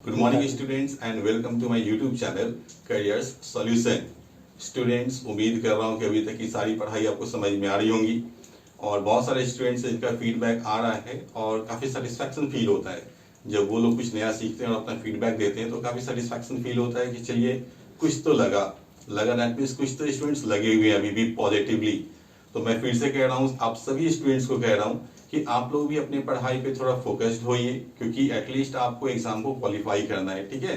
Good morning students and welcome to my YouTube channel careers solution. Students, उम्मीद कर रहा हूँ कि अभी तक की सारी पढ़ाई आपको समझ में आ रही होंगी और बहुत सारे स्टूडेंट्स से इनका फीडबैक आ रहा है और काफ़ी सेटिस्फैक्शन फील होता है जब वो लोग कुछ नया सीखते हैं और अपना फीडबैक देते हैं। तो काफ़ी सेटिस्फैक्शन फील होता है कि चलिए कुछ तो लगा दैट मीन्स कुछ तो स्टूडेंट्स लगे हुए हैं अभी भी पॉजिटिवली। तो मैं फिर से कह रहा हूँ, आप सभी स्टूडेंट्स को कह रहा हूँ कि आप लोग भी अपने पढ़ाई पे थोड़ा फोकस्ड होइए, क्योंकि एटलीस्ट आपको एग्जाम को क्वालिफाई करना है। ठीक है,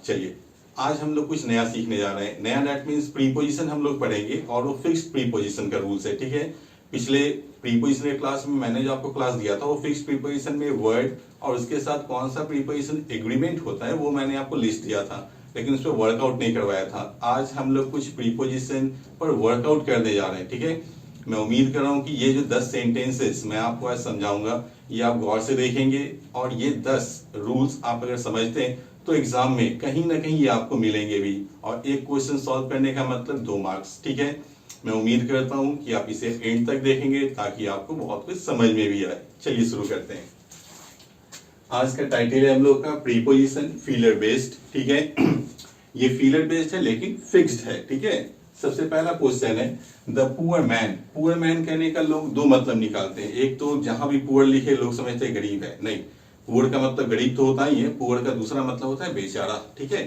चलिए आज हम लोग कुछ नया सीखने जा रहे हैं। नया दैट मीन्स प्रीपोजिशन हम लोग पढ़ेंगे और वो फिक्स्ड प्रीपोजिशन का रूल्स है। ठीक है, पिछले प्रीपोजिशन के क्लास में मैंने जो आपको क्लास दिया था वो फिक्स्ड प्रीपोजिशन में वर्ड और उसके साथ कौन सा प्रीपोजिशन एग्रीमेंट होता है वो मैंने आपको लिस्ट दिया था, लेकिन उस पर वर्कआउट नहीं करवाया था। आज हम लोग कुछ प्रीपोजिशन पर वर्कआउट करने जा रहे हैं। ठीक है, मैं उम्मीद कर रहा हूँ कि ये जो 10 सेंटेंसेस मैं आपको आज समझाऊंगा ये आप गौर से देखेंगे और ये 10 रूल्स आप अगर समझते हैं तो एग्जाम में कहीं ना कहीं ये आपको मिलेंगे भी। और एक क्वेश्चन सॉल्व करने का मतलब 2 मार्क्स। ठीक है, मैं उम्मीद करता हूँ कि आप इसे एंड तक देखेंगे ताकि आपको बहुत कुछ समझ में भी आए। चलिए शुरू करते हैं। आज का टाइटल है हम लोग का प्रीपोजिशन फीलर बेस्ड। ठीक है, ये फीलर बेस्ड है लेकिन फिक्स्ड है। ठीक है, सबसे पहला क्वेश्चन है the poor man. Poor man कहने का लोग 2 मतलब निकालते हैं। एक तो जहां भी पुअर लिखे लोग समझते हैं गरीब है, नहीं, पुअर का मतलब गरीब तो होता ही है, पुअर का दूसरा मतलब होता है बेचारा। ठीक है,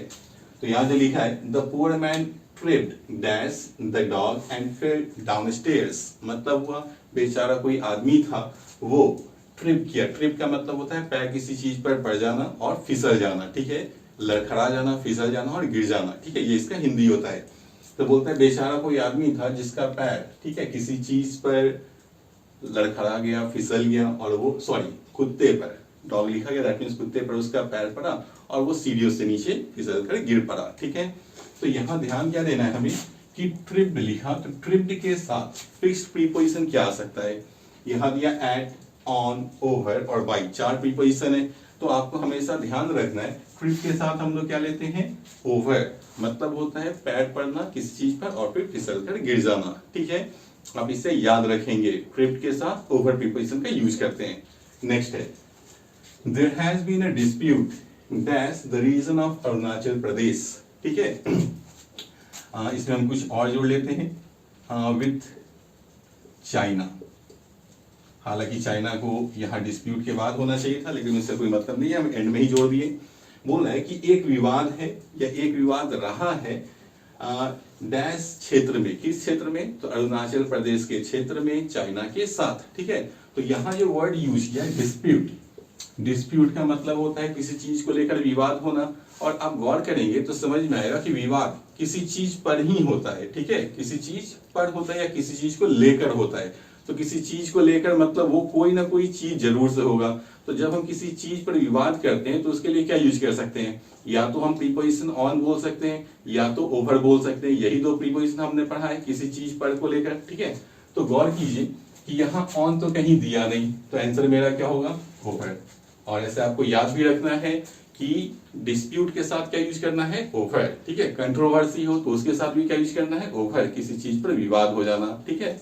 तो यहां जो लिखा है the poor man tripped dash the dog and fail downstairs, मतलब हुआ बेचारा कोई आदमी था वो ट्रिप किया। ट्रिप का मतलब होता है पैर किसी चीज पर पड़ जाना और फिसल जाना। ठीक है, लड़खड़ा जाना, फिसल जाना और गिर जाना। ठीक है, ये इसका हिंदी होता है। तो बोलते हैं बेचारा कोई आदमी था जिसका पैर, ठीक है, किसी चीज पर लड़खड़ा गया, फिसल गया और वो कुत्ते पर, डॉग लिखा गया दैट मींस कुत्ते पर उसका पैर पड़ा और वो सीढ़ियों से नीचे फिसल कर गिर पड़ा। ठीक है, तो यहाँ ध्यान क्या देना है हमें कि ट्रिप्ड लिखा, तो ट्रिप्ड के साथ फिक्स्ड प्रीपोजिशन क्या आ सकता है। यहाँ दिया एट, ऑन, ओवर और बाई, 4 प्रीपोजिशन है। तो आपको हमेशा ध्यान रखना है ट्रिप के साथ हम लोग क्या लेते हैं, ओवर, मतलब होता है पैर पड़ना किसी चीज पर और फिर फिसल कर गिर जाना। ठीक है, आप इसे याद रखेंगे, ट्रिप के साथ ओवर प्रीपोजिशन का यूज करते हैं। नेक्स्ट है there has been a dispute that's the reason of Arunachal Pradesh. ठीक है, इसमें हम कुछ और जोड़ लेते हैं विथ चाइना। हालांकि चाइना को यहाँ डिस्प्यूट के बाद होना चाहिए था, लेकिन उससे कोई मतलब नहीं है, हम एंड में ही जोड़ दिए। बोल रहा है कि एक विवाद है या एक विवाद रहा है डैश क्षेत्र में, किस क्षेत्र में, तो अरुणाचल प्रदेश के क्षेत्र में चाइना के साथ। ठीक है, तो यहाँ जो वर्ड यूज किया है डिस्प्यूट, डिस्प्यूट का मतलब होता है किसी चीज को लेकर विवाद होना। और आप गौर करेंगे तो समझ में आएगा कि विवाद किसी चीज पर ही होता है। ठीक है, किसी चीज पर होता है या किसी चीज को लेकर होता है। तो किसी चीज को लेकर मतलब वो कोई ना कोई चीज जरूर से होगा। तो जब हम किसी चीज पर विवाद करते हैं तो उसके लिए क्या यूज कर सकते हैं, या तो हम प्रीपोजिशन ऑन बोल सकते हैं या तो ओवर बोल सकते हैं। यही 2 प्रीपोजिशन हमने पढ़ा है किसी चीज पर को लेकर। ठीक है, तो गौर कीजिए कि यहाँ ऑन तो कहीं दिया नहीं, तो आंसर मेरा क्या होगा, ओवर। और ऐसे आपको याद भी रखना है कि डिस्प्यूट के साथ क्या यूज करना है, ओवर। ठीक है, कंट्रोवर्सी हो तो उसके साथ भी क्या यूज करना है, ओवर, किसी चीज पर विवाद हो जाना। ठीक है,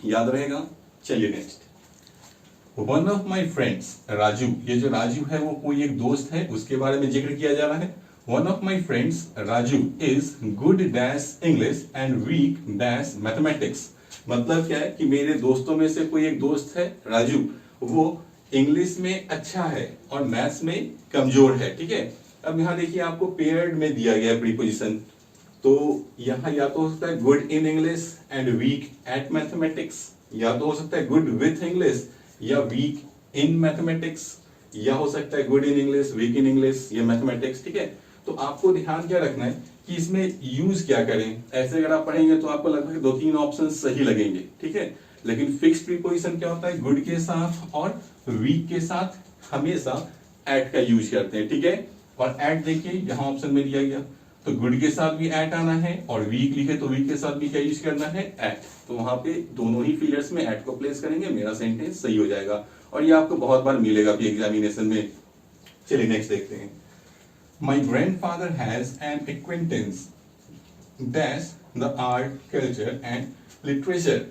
याद रहेगा। चलिए next, one of my friends Raju. ये जो राजू है वो कोई एक दोस्त है, उसके बारे में जिक्र किया जा रहा है। One of my friends Raju is good dash English and weak dash mathematics. मतलब क्या है कि मेरे दोस्तों में से कोई एक दोस्त है राजू, वो इंग्लिश में अच्छा है और मैथ्स में कमजोर है। ठीक है, अब यहाँ देखिए आपको पेयर्ड में दिया गया प्रीपोजिशन, तो यहाँ या तो हो सकता है good in English and weak at mathematics, या तो हो सकता है गुड विथ इंग्लिश या वीक इन मैथमेटिक्स, या हो सकता है good in English, weak in English या मैथमेटिक्स। ठीक है, तो आपको ध्यान क्या रखना है कि इसमें यूज क्या करें। ऐसे अगर आप पढ़ेंगे तो आपको लगभग 2-3 ऑप्शन सही लगेंगे। ठीक है, लेकिन फिक्स्ड प्रीपोजिशन क्या होता है, गुड के साथ और वीक के साथ हमेशा एट का यूज करते हैं। ठीक है, और एट देखिए यहाँ ऑप्शन में दिया गया, तो गुड के साथ भी एट आना है और वीक लिखे तो वीक के साथ भी क्या यूज करना है, एट। तो वहां पे दोनों ही फीलर्स में एट को प्लेस करेंगे, मेरा सेंटेंस सही हो जाएगा। और ये आपको बहुत बार मिलेगा भी एग्जामिनेशन में। चलिए नेक्स्ट देखते हैं, माई grandfather has an acquaintance dash the art, culture and literature.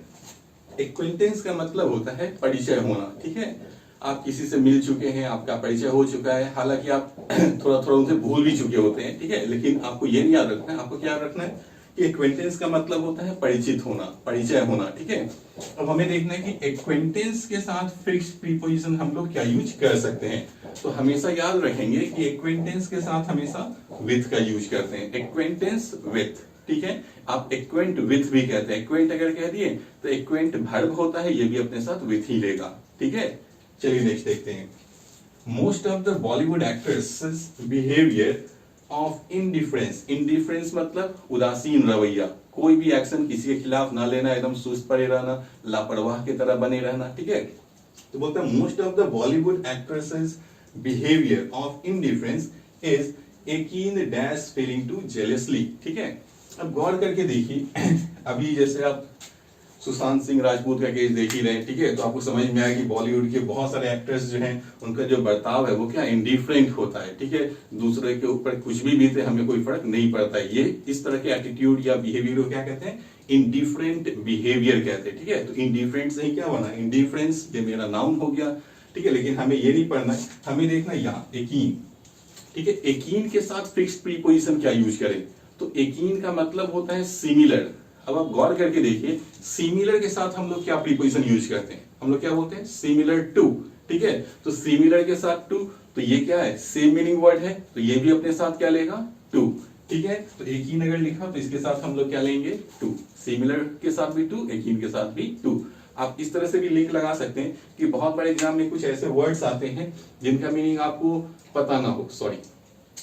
Acquaintance का मतलब होता है परिचय होना। ठीक है, आप किसी से मिल चुके हैं, आपका परिचय हो चुका है, हालांकि आप थोड़ा थोड़ा उनसे भूल भी चुके होते हैं, ठीक है, लेकिन आपको ये नहीं याद रखना है, आपको क्या रखना है कि एक्वेंटेंस का मतलब होता है परिचित होना, परिचय होना, ठीक है। अब हमें देखना है कि एक्वेंटेंस के साथ फिक्स्ड प्रीपोजिशन हम लोग क्या यूज कर सकते हैं। तो हमेशा याद रखेंगे कि एक्वेंटेंस के साथ हमेशा विथ का यूज करते हैं, एक्वेंटेंस विथ, ठीक है। आप एक्वेंट विथ भी कहते हैं, एक्वेंट अगर कह दिए तो एक्वेंट वर्ब होता है, ये भी अपने साथ विथ ही लेगा, ठीक है। चलिए नेक्स्ट देखते हैं। Most of the Bollywood actresses behaviour of indifference, indifference मतलब उदासीन रवैया, कोई भी एक्शन किसी के खिलाफ ना लेना, एकदम सुस्त पड़े रहना, लापरवाह की तरह बने रहना, ठीक है। तो बोलते हैं most of the Bollywood actresses behaviour of indifference is a कीन डैश फीलिंग टू जेलसली, ठीक है। अब गौर करके देखिए, अभी जैसे आप सुशांत सिंह राजपूत का केस देख ही रहे हैं, ठीक है, तो आपको समझ में आया कि बॉलीवुड के बहुत सारे एक्टर्स जो हैं उनका जो बर्ताव है वो क्या इंडिफरेंट होता है, ठीक है, दूसरे के ऊपर कुछ भी बीते हमें कोई फर्क नहीं पड़ता है। ये इस तरह के एटीट्यूड या बिहेवियर को क्या कहते हैं, इंडिफरेंट बिहेवियर कहते हैं, ठीक है। तो इंडिफरेंट से ही क्या बना, इंडिफरेंस, ये मेरा नाउन हो गया, ठीक है। लेकिन हमें ये नहीं पढ़ना, हमें देखना यहाँ एकीन, ठीक है। एकीन के साथ फिक्स्ड प्रीपोजिशन क्या यूज करें, तो एकीन का मतलब होता है सिमिलर। अब आप गौर करके देखिए, सिमिलर के साथ हम लोग क्या प्रीपोजिशन यूज करते हैं, हम लोग क्या बोलते हैं, सिमिलर टू, ठीक है। तो सिमिलर के साथ टू, तो ये क्या है, सेम मीनिंग वर्ड है, तो ये भी अपने साथ क्या लेगा, टू, ठीक है। तो एकीन अगर लिखा तो इसके साथ हम लोग क्या लेंगे, टू, सिमिलर के साथ भी टू, एकीन के साथ भी टू। आप इस तरह से भी लिंक लगा सकते हैं कि बहुत बड़े एग्जाम में कुछ ऐसे वर्ड्स आते हैं जिनका मीनिंग आपको पता ना हो, सॉरी,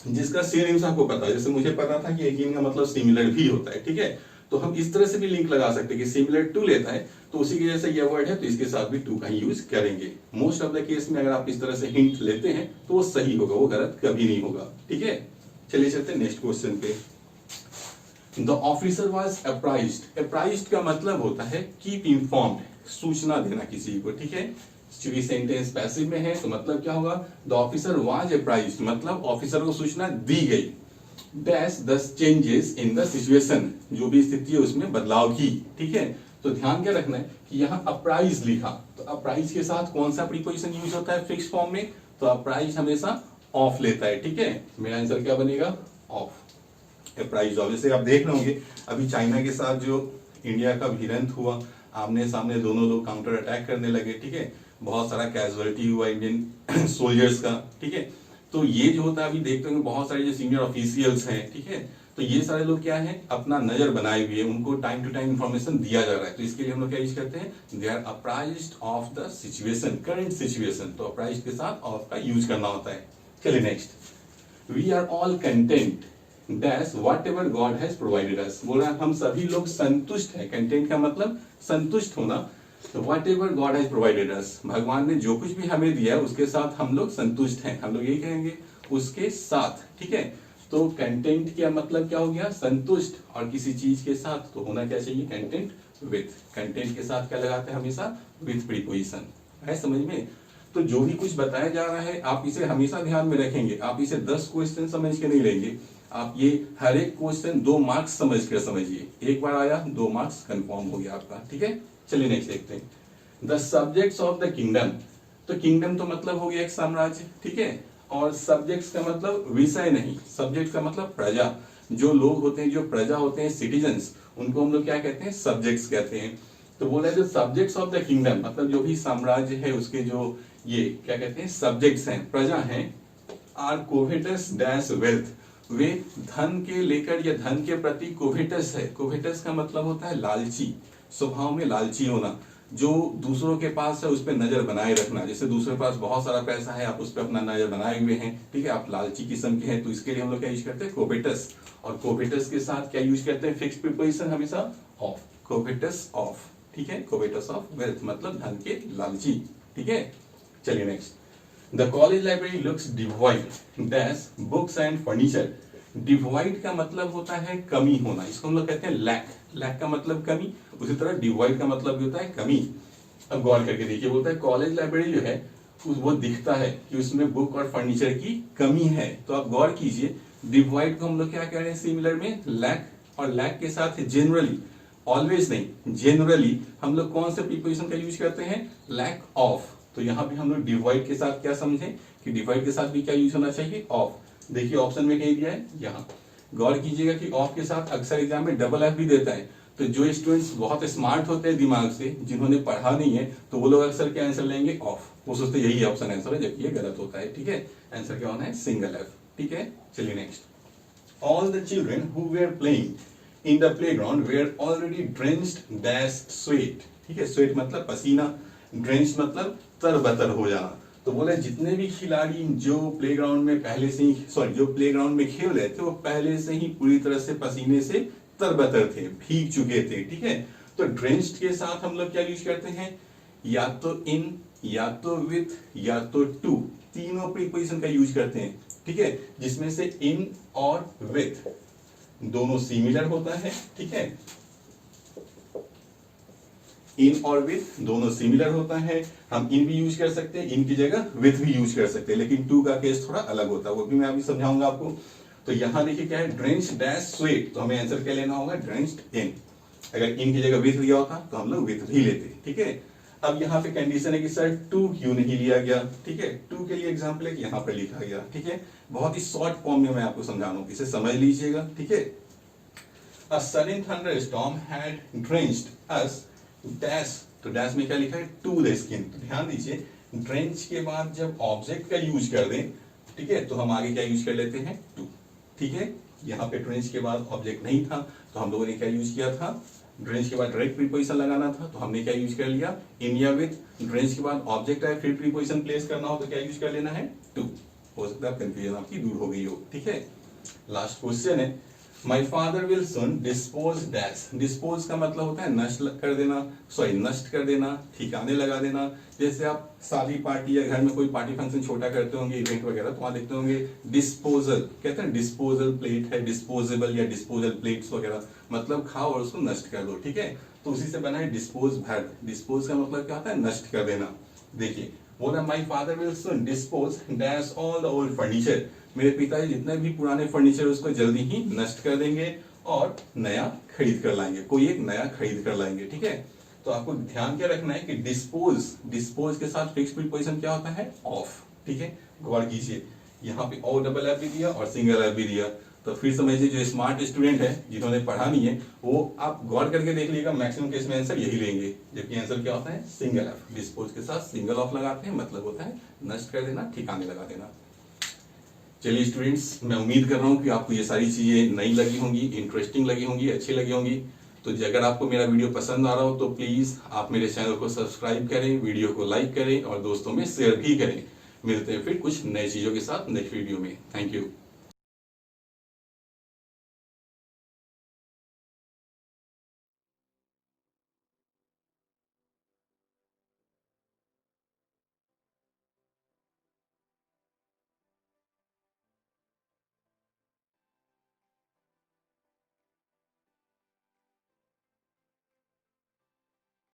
जिसका सिनोनिम्स आपको पता है। जैसे मुझे पता था कि एकीन का मतलब सिमिलर भी होता है, ठीक है। तो हम इस तरह से भी लिंक लगा सकते हैं कि सिमिलर टू लेता है तो उसी के जैसे ये वर्ड है तो इसके साथ भी टू का ही यूज करेंगे। मोस्ट ऑफ द केस में अगर आप इस तरह से हिंट लेते हैं तो वो सही होगा, वो गलत कभी नहीं होगा, ठीक है। चलिए चलते हैं नेक्स्ट क्वेश्चन पे। द ऑफिसर वाज अप्राइज्ड, अप्राइज्ड का मतलब होता है कीप इन्फॉर्म्ड, सूचना देना किसी को, ठीक है। चूंकि सेंटेंस पैसिव में है तो मतलब क्या होगा, द ऑफिसर वाज अप्राइज्ड मतलब ऑफिसर को सूचना दी गई, dash the changes in the situation, जो भी स्थिति है उसमें बदलाव की, ठीक है। तो ध्यान क्या रखना है कि यहाँ अप्राइज लिखा, तो अप्राइज के साथ कौन सा प्रीपोजिशन यूज होता है फिक्स फॉर्म में, तो अप्राइज हमेशा ऑफ लेता है, ठीक है। मेरा आंसर क्या बनेगा, ऑफ, अप्राइज ऑफ। जैसे आप देख रहे होंगे अभी चाइना के साथ जो इंडिया का भिड़ंत हुआ, आमने सामने दोनों लोग काउंटर अटैक करने लगे, ठीक है, बहुत सारा कैजुअलिटी हुआ इंडियन सोल्जर्स का, ठीक है। तो ये जो होता है अभी देखते होंगे बहुत सारे जो सीनियर ऑफिशियल्स हैं, ठीक है, तो ये सारे लोग क्या हैं, अपना नजर बनाए हुए, उनको टाइम टू टाइम इंफॉर्मेशन दिया जा रहा है, तो इसके लिए हम लोग क्या यूज करते हैं, they are apprised of the situation, current situation, तो अप्राइज्ड के साथ ऑफ का यूज करना होता है। चलिए next, we are all content dash whatever God has provided us, बोल रहा है हम सभी लोग संतुष्ट है, कंटेंट का मतलब संतुष्ट होना, तो what ever God has provided अस, भगवान ने जो कुछ भी हमें दिया है उसके साथ हम लोग संतुष्ट हैं, हम लोग यही कहेंगे उसके साथ, ठीक है। तो कंटेंट का मतलब क्या हो गया, संतुष्ट, और किसी चीज के साथ तो होना क्या चाहिए, कंटेंट विथ, कंटेंट के साथ क्या लगाते हैं हमेशा, विथ प्रीपोजिशन, है समझ में। तो जो भी कुछ बताया जा रहा है आप इसे हमेशा ध्यान में रखेंगे, आप इसे 10 क्वेश्चन समझ के नहीं लेंगे, आप ये हर एक क्वेश्चन 2 मार्क्स समझ कर समझिए, एक बार आया 2 मार्क्स कंफर्म हो गया आपका, ठीक है। चलिए नेक्स्ट देखते हैं, the subjects of the kingdom, तो किंगडम तो मतलब हो गया एक साम्राज्य, ठीक है, और सब्जेक्ट्स का मतलब विषय नहीं, सब्जेक्ट का मतलब प्रजा, जो लोग होते हैं, जो प्रजा होते हैं, सिटीजन्स, उनको हम लोग क्या कहते हैं, सब्जेक्ट्स कहते हैं। तो बोला जो सब्जेक्ट्स ऑफ द किंगडम मतलब जो भी साम्राज्य है उसके जो ये क्या कहते हैं, सब्जेक्ट्स हैं, प्रजा हैं, आर कोवेटस डैश वेल्थ, वे धन के लेकर या धन के प्रति कोवेटस है, कोवेटस का मतलब होता है लालची, स्वभाव में लालची होना, जो दूसरों के पास है उस पर नजर बनाए रखना, जैसे दूसरे के पास बहुत सारा पैसा है आप उस पर अपना नजर बनाए हुए हैं, ठीक है, आप लालची किस्म के हैं, तो इसके लिए हम लोग क्या यूज करते हैं, कोवेटस, और कोवेटस के साथ क्या यूज करते हैं, फिक्स्ड प्रीपोजिशन हमेशा ऑफ, कोवेटस ऑफ, ठीक है, कोवेटस ऑफ वेल्थ मतलब धन के लालची, ठीक है। चलिए next, the college library looks devoid dash books and furniture, devoid का मतलब होता है कमी होना, इसको हम लोग कहते हैं लैक, लैक का मतलब कमी, उसी तरह डिवाइड का मतलब भी होता है कमी। अब गौर करके देखिए, बोलता है कॉलेज लाइब्रेरी जो है वो दिखता है कि उसमें बुक और फर्नीचर की कमी है, तो आप गौर कीजिए डिवाइड को हम लोग क्या कह रहे हैं सिमिलर में, लैक, और लैक के साथ जनरली, ऑलवेज नहीं, जनरली हम लोग कौन से प्रीपोजिशन का यूज करते हैं, लैक ऑफ, तो यहाँ पे हम लोग डिवाइड के साथ क्या समझे कि डिवाइड के साथ भी क्या यूज होना चाहिए, ऑफ। देखिए ऑप्शन में कहीं दिया है, यहाँ गौर कीजिएगा कि ऑफ के साथ अक्सर एग्जाम में डबल एफ भी देता है। तो जो स्टूडेंट्स बहुत स्मार्ट होते हैं दिमाग से, जिन्होंने पढ़ा नहीं है, तो वो लोग अक्सर क्या आंसर लेंगे, ऑफ। वो सोचते यही ऑप्शन आंसर है, जबकि ये गलत होता है। ठीक है, आंसर क्या होना है, सिंगल एफ। ठीक है, चलिए next. All the children who were playing in the playground were already drenched dash sweat. ठीक है, स्वेट मतलब पसीना, ड्रेंच्ड मतलब तरबतर हो जाना। तो बोले जितने भी खिलाड़ी जो प्लेग्राउंड में पहले से ही जो प्लेग्राउंड में खेल रहे थे, वो पहले से ही पूरी तरह से पसीने से तरबतर थे, भीग चुके थे। ठीक है, तो ड्रेंच्ड के साथ हम लोग क्या यूज करते हैं, या तो इन, या तो विथ, या तो टू, तीनों प्रीपोजिशन का यूज करते हैं। ठीक है, जिसमें से इन और विथ दोनों सिमिलर होता है। ठीक है, इन और विथ दोनों सिमिलर होता है। हम इन भी यूज कर सकते हैं, इन की जगह विथ भी यूज कर सकते हैं, लेकिन टू का केस थोड़ा अलग होता है, वो भी मैं अभी समझाऊंगा आपको। तो यहां देखिए क्या है, ड्रेंच्ड डैश स्वेट, तो हमें आंसर क्या लेना होगा, ड्रेंच्ड इन। अगर इन की जगह विथ दिया होता तो हम लोग विथ भी लेते। ठीक है, अब यहाँ पे कंडीशन है कि सर टू क्यों नहीं लिया गया। ठीक है, टू के लिए एग्जाम्पल है कि यहाँ पे लिखा गया। ठीक है, बहुत ही शॉर्ट फॉर्म में मैं आपको समझा रहा हूँ, इसे समझ लीजिएगा। ठीक है, A sudden thunderstorm had drenched us dash, तो डैश में क्या लिखा है, टू द स्किन। तो ध्यान दीजिए, ड्रेंच के बाद जब ऑब्जेक्ट का यूज कर दें, ठीक है, तो हम आगे क्या यूज कर लेते हैं, टू। ठीक है, यहाँ पे ड्रेंच के बाद ऑब्जेक्ट नहीं था, तो हम लोगों ने क्या यूज किया था, ड्रेंच के बाद डायरेक्ट प्रीपोजिशन लगाना था, तो हमने क्या यूज कर लिया, इन या विथ। ड्रेंच के बाद ऑब्जेक्ट है, फिर प्रीपोजिशन प्लेस करना हो तो क्या यूज कर लेना है, टू। हो सकता है कंफ्यूजन आपकी दूर हो गई हो। ठीक है, लास्ट क्वेश्चन है, My father will soon dispose dash। Dispose का मतलब होता है नष्ट कर देना, नष्ट कर देना, ठिकाने लगा देना। जैसे आप शादी पार्टी या घर में कोई पार्टी फंक्शन छोटा करते होंगे, इवेंट वगैरह, तो वहां देखते होंगे डिस्पोजल, कहते हैं डिस्पोजल प्लेट है, डिस्पोजेबल या डिस्पोजल प्लेट्स वगैरह, मतलब खाओ और उसको नष्ट कर दो। ठीक है, तो उसी से बना है डिस्पोज वर्ब। डिस्पोज का मतलब क्या होता है, नष्ट कर देना। देखिए बोला, my father will soon dispose dash all the old furniture. मेरे पिताजी जितने भी पुराने फर्नीचर उसको जल्दी ही नष्ट कर देंगे और नया खरीद कर लाएंगे, कोई एक नया खरीद कर लाएंगे। ठीक है, तो आपको ध्यान क्या रखना है कि डिस्पोज के साथ फिक्स प्रीपोजिशन क्या होता है, ऑफ। ठीक है, गौर कीजिए, यहाँ पे ओ डबल एफ भी दिया और सिंगल एफ भी दिया। तो फिर समझिए जो स्मार्ट स्टूडेंट है, जिन्होंने पढ़ा नहीं है, वो आप गौर करके देख लीजिएगा, मैक्सिमम केस में आंसर यही लेंगे, जबकि आंसर क्या होता है, सिंगल एफ। डिस्पोज के साथ सिंगल ऑफ लगाते हैं, मतलब होता है नष्ट कर देना, ठिकाने लगा देना। चलिए स्टूडेंट्स, मैं उम्मीद कर रहा हूँ कि आपको ये सारी चीजें नई लगी होंगी, इंटरेस्टिंग लगी होंगी, अच्छी लगी होंगी। तो अगर आपको मेरा वीडियो पसंद आ रहा हो तो प्लीज आप मेरे चैनल को सब्सक्राइब करें, वीडियो को लाइक करें और दोस्तों में शेयर भी करें। मिलते हैं फिर कुछ नई चीजों के साथ नेक्स्ट वीडियो में। Thank you.